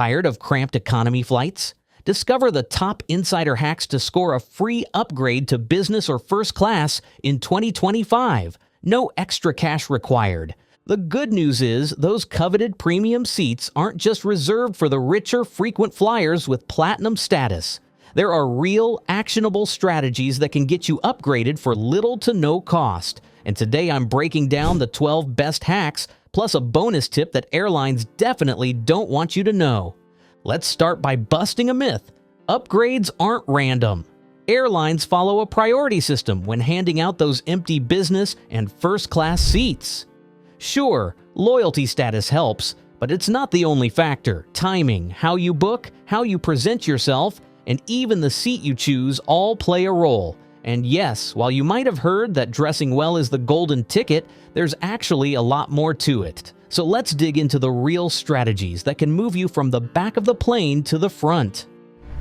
Tired of cramped economy flights? Discover the top insider hacks to score a free upgrade to business or first class in 2025. No extra cash required. The good news is those coveted premium seats aren't just reserved for the richer frequent flyers with platinum status. There are real, actionable strategies that can get you upgraded for little to no cost. And today I'm breaking down the 12 best hacks, plus a bonus tip that airlines definitely don't want you to know. Let's start by busting a myth. Upgrades aren't random. Airlines follow a priority system when handing out those empty business and first-class seats. Sure, loyalty status helps, but it's not the only factor. Timing, how you book, how you present yourself, and even the seat you choose all play a role. And yes, while you might have heard that dressing well is the golden ticket, there's actually a lot more to it. So let's dig into the real strategies that can move you from the back of the plane to the front.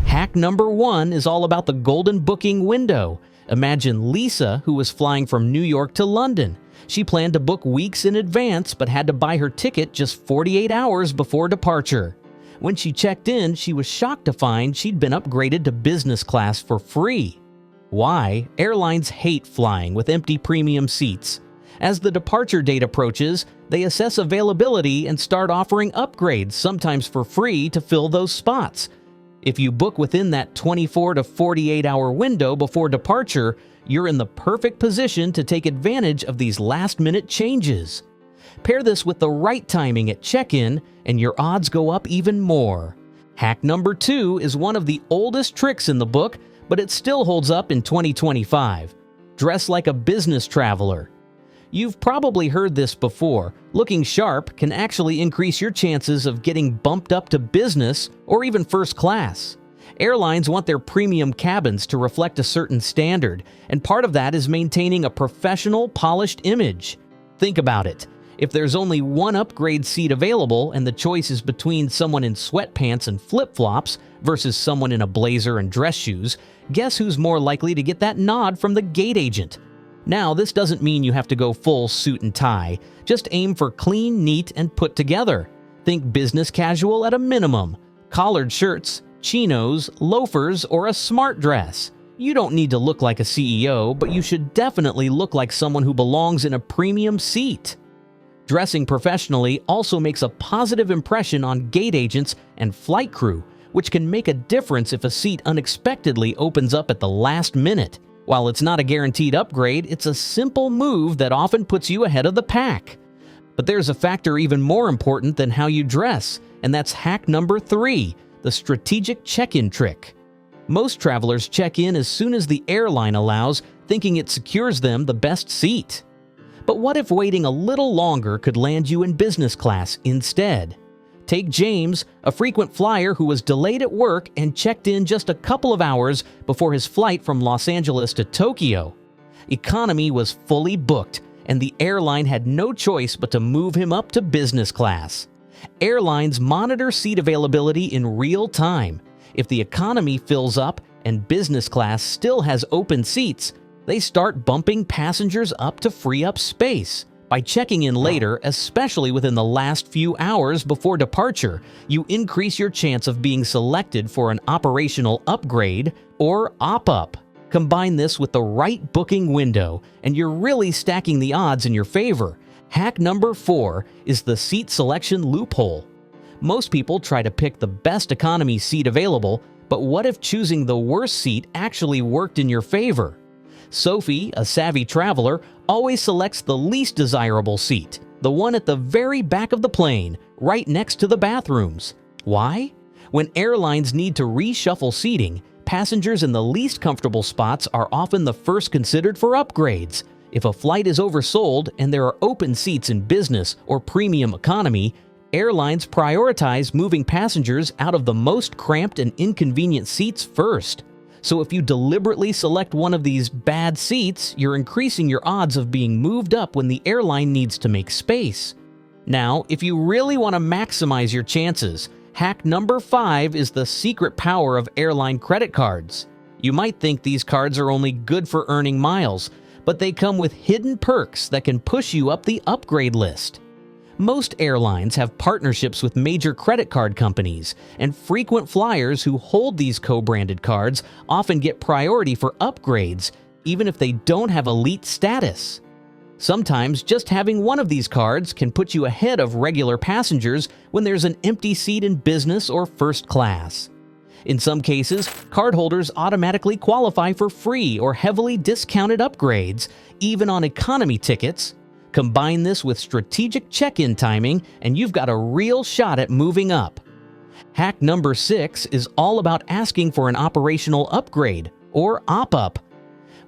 Hack number 1 is all about the golden booking window. Imagine Lisa, who was flying from New York to London. She planned to book weeks in advance but had to buy her ticket just 48 hours before departure. When she checked in, she was shocked to find she'd been upgraded to business class for free. Why? Airlines hate flying with empty premium seats. As the departure date approaches, they assess availability and start offering upgrades, sometimes for free, to fill those spots. If you book within that 24 to 48 hour window before departure, you're in the perfect position to take advantage of these last-minute changes. Pair this with the right timing at check-in, and your odds go up even more. Hack number 2 is one of the oldest tricks in the book, but it still holds up in 2025. Dress like a business traveler. You've probably heard this before. Looking sharp can actually increase your chances of getting bumped up to business or even first class. Airlines want their premium cabins to reflect a certain standard, and part of that is maintaining a professional, polished image. Think about it. If there's only one upgrade seat available and the choice is between someone in sweatpants and flip-flops versus someone in a blazer and dress shoes, guess who's more likely to get that nod from the gate agent? Now, this doesn't mean you have to go full suit and tie. Just aim for clean, neat, and put together. Think business casual at a minimum. Collared shirts, chinos, loafers, or a smart dress. You don't need to look like a CEO, but you should definitely look like someone who belongs in a premium seat. Dressing professionally also makes a positive impression on gate agents and flight crew, which can make a difference if a seat unexpectedly opens up at the last minute. While it's not a guaranteed upgrade, it's a simple move that often puts you ahead of the pack. But there's a factor even more important than how you dress, and that's hack number 3, the strategic check-in trick. Most travelers check in as soon as the airline allows, thinking it secures them the best seat. But what if waiting a little longer could land you in business class instead? Take James, a frequent flyer who was delayed at work and checked in just a couple of hours before his flight from Los Angeles to Tokyo. Economy was fully booked, and the airline had no choice but to move him up to business class. Airlines monitor seat availability in real time. If the economy fills up and business class still has open seats, they start bumping passengers up to free up space. By checking in later, especially within the last few hours before departure, you increase your chance of being selected for an operational upgrade or op-up. Combine this with the right booking window, and you're really stacking the odds in your favor. Hack number 4 is the seat selection loophole. Most people try to pick the best economy seat available, but what if choosing the worst seat actually worked in your favor? Sophie, a savvy traveler, always selects the least desirable seat, the one at the very back of the plane, right next to the bathrooms. Why? When airlines need to reshuffle seating, passengers in the least comfortable spots are often the first considered for upgrades. If a flight is oversold and there are open seats in business or premium economy, airlines prioritize moving passengers out of the most cramped and inconvenient seats first. So if you deliberately select one of these bad seats, you're increasing your odds of being moved up when the airline needs to make space. Now, if you really want to maximize your chances, hack number 5 is the secret power of airline credit cards. You might think these cards are only good for earning miles, but they come with hidden perks that can push you up the upgrade list. Most airlines have partnerships with major credit card companies, and frequent flyers who hold these co-branded cards often get priority for upgrades, even if they don't have elite status. Sometimes just having one of these cards can put you ahead of regular passengers when there's an empty seat in business or first class. In some cases, cardholders automatically qualify for free or heavily discounted upgrades, even on economy tickets. Combine this with strategic check-in timing, and you've got a real shot at moving up. Hack number 6 is all about asking for an operational upgrade, or op-up.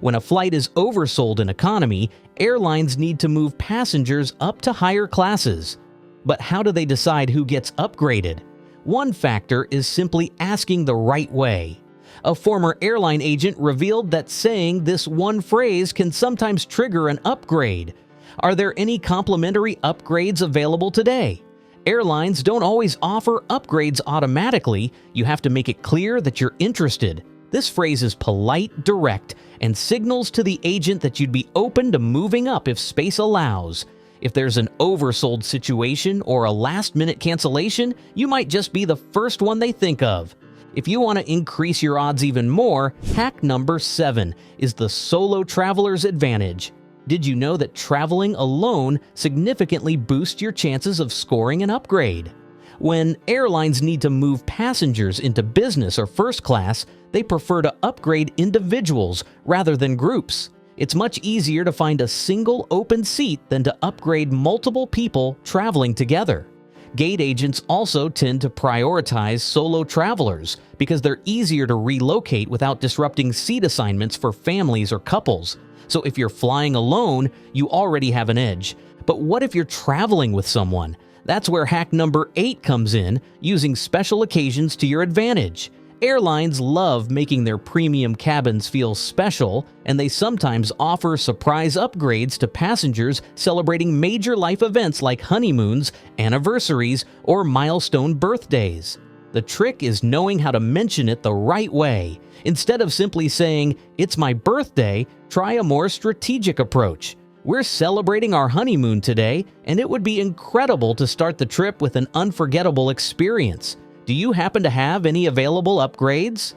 When a flight is oversold in economy, airlines need to move passengers up to higher classes. But how do they decide who gets upgraded? One factor is simply asking the right way. A former airline agent revealed that saying this one phrase can sometimes trigger an upgrade. Are there any complimentary upgrades available today? Airlines don't always offer upgrades automatically. You have to make it clear that you're interested. This phrase is polite, direct, and signals to the agent that you'd be open to moving up if space allows. If there's an oversold situation or a last-minute cancellation, you might just be the first one they think of. If you want to increase your odds even more, hack number 7 is the solo traveler's advantage. Did you know that traveling alone significantly boosts your chances of scoring an upgrade? When airlines need to move passengers into business or first class, they prefer to upgrade individuals rather than groups. It's much easier to find a single open seat than to upgrade multiple people traveling together. Gate agents also tend to prioritize solo travelers because they're easier to relocate without disrupting seat assignments for families or couples. So if you're flying alone, you already have an edge. But what if you're traveling with someone? That's where hack number 8 comes in, using special occasions to your advantage. Airlines love making their premium cabins feel special, and they sometimes offer surprise upgrades to passengers celebrating major life events like honeymoons, anniversaries, or milestone birthdays. The trick is knowing how to mention it the right way. Instead of simply saying, "It's my birthday," try a more strategic approach. "We're celebrating our honeymoon today, and it would be incredible to start the trip with an unforgettable experience. Do you happen to have any available upgrades?"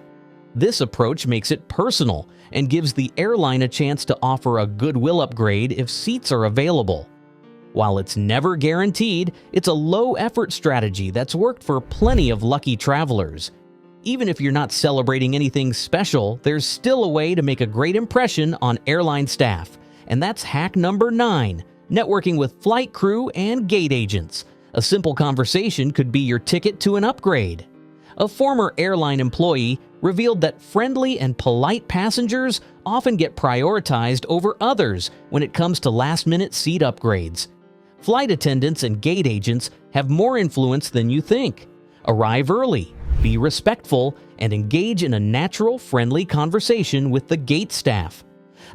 This approach makes it personal and gives the airline a chance to offer a goodwill upgrade if seats are available. While it's never guaranteed, it's a low-effort strategy that's worked for plenty of lucky travelers. Even if you're not celebrating anything special, there's still a way to make a great impression on airline staff. And that's hack number 9, networking with flight crew and gate agents. A simple conversation could be your ticket to an upgrade. A former airline employee revealed that friendly and polite passengers often get prioritized over others when it comes to last-minute seat upgrades. Flight attendants and gate agents have more influence than you think. Arrive early, be respectful, and engage in a natural, friendly conversation with the gate staff.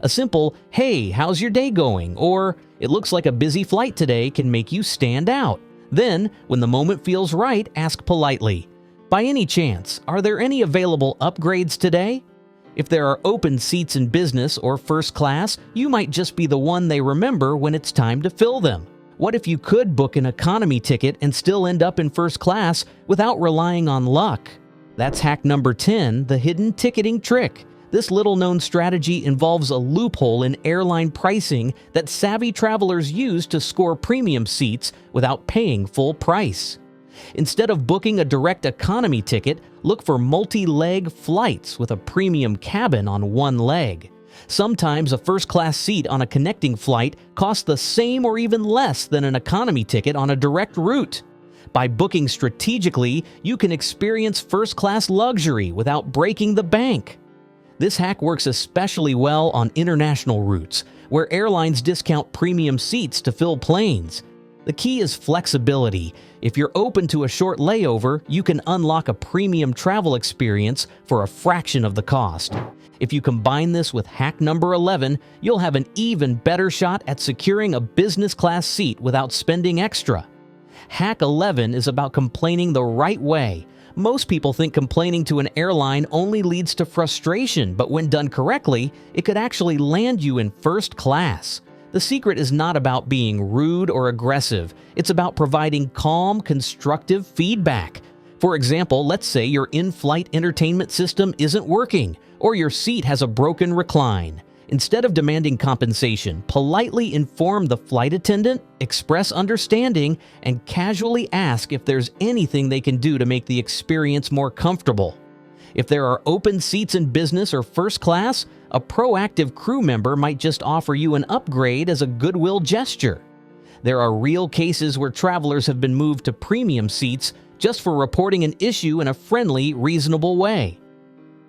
A simple, "Hey, how's your day going?" or "It looks like a busy flight today" can make you stand out. Then, when the moment feels right, ask politely, "By any chance, are there any available upgrades today?" If there are open seats in business or first class, you might just be the one they remember when it's time to fill them. What if you could book an economy ticket and still end up in first class without relying on luck? That's hack number 10, the hidden ticketing trick. This little-known strategy involves a loophole in airline pricing that savvy travelers use to score premium seats without paying full price. Instead of booking a direct economy ticket, look for multi-leg flights with a premium cabin on one leg. Sometimes a first-class seat on a connecting flight costs the same or even less than an economy ticket on a direct route. By booking strategically, you can experience first-class luxury without breaking the bank. This hack works especially well on international routes, where airlines discount premium seats to fill planes. The key is flexibility. If you're open to a short layover, you can unlock a premium travel experience for a fraction of the cost. If you combine this with hack number 11, you'll have an even better shot at securing a business class seat without spending extra. Hack 11 is about complaining the right way. Most people think complaining to an airline only leads to frustration, but when done correctly, it could actually land you in first class. The secret is not about being rude or aggressive. It's about providing calm, constructive feedback. For example, let's say your in-flight entertainment system isn't working, or your seat has a broken recline. Instead of demanding compensation, politely inform the flight attendant, express understanding, and casually ask if there's anything they can do to make the experience more comfortable. If there are open seats in business or first class, a proactive crew member might just offer you an upgrade as a goodwill gesture. There are real cases where travelers have been moved to premium seats just for reporting an issue in a friendly, reasonable way.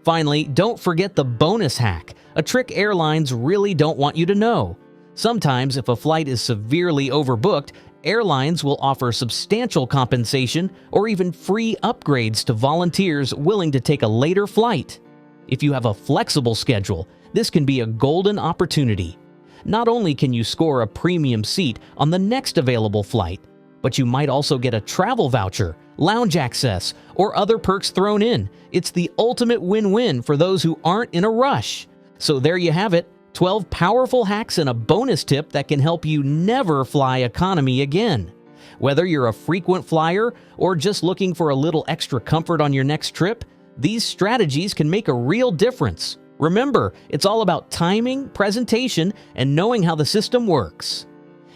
Finally, don't forget the bonus hack, a trick airlines really don't want you to know. Sometimes, if a flight is severely overbooked, airlines will offer substantial compensation or even free upgrades to volunteers willing to take a later flight. If you have a flexible schedule, this can be a golden opportunity. Not only can you score a premium seat on the next available flight, but you might also get a travel voucher, lounge access, or other perks thrown in. It's the ultimate win-win for those who aren't in a rush. So there you have it, 12 powerful hacks and a bonus tip that can help you never fly economy again. Whether you're a frequent flyer or just looking for a little extra comfort on your next trip, these strategies can make a real difference. Remember, it's all about timing, presentation, and knowing how the system works.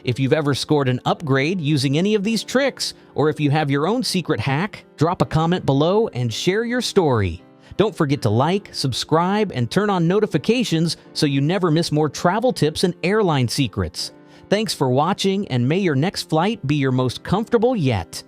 If you've ever scored an upgrade using any of these tricks, or if you have your own secret hack, drop a comment below and share your story. Don't forget to like, subscribe, and turn on notifications so you never miss more travel tips and airline secrets. Thanks for watching, and may your next flight be your most comfortable yet.